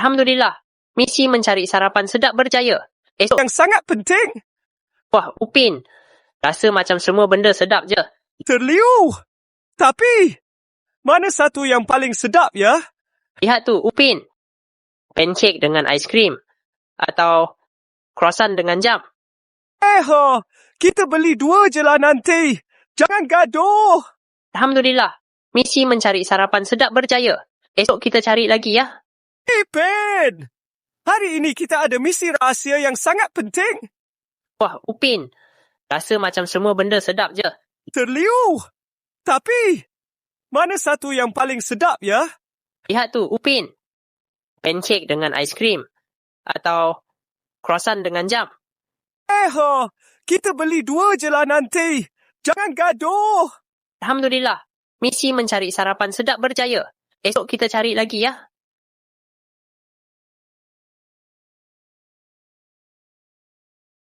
Alhamdulillah, misi mencari sarapan sedap berjaya. Esok Yang sangat penting. wah, Upin. Rasa macam semua benda sedap je. Terliur. Tapi, mana satu yang paling sedap ya? Lihat tu, Upin. Pancake dengan aiskrim. Atau croissant dengan jam. Kita beli 2 je lah nanti. Jangan gaduh. Alhamdulillah, misi mencari sarapan sedap berjaya. Esok kita cari lagi ya. Ben, hari ini kita ada misi rahsia yang sangat penting. Wah, Upin. Rasa macam semua benda sedap je. Terliur. Tapi, mana satu yang paling sedap ya? Lihat tu, Upin. Pancake dengan aiskrim. Atau croissant dengan jam. Kita beli 2 je lah nanti. Jangan gaduh. Alhamdulillah, misi mencari sarapan sedap berjaya. Esok kita cari lagi ya.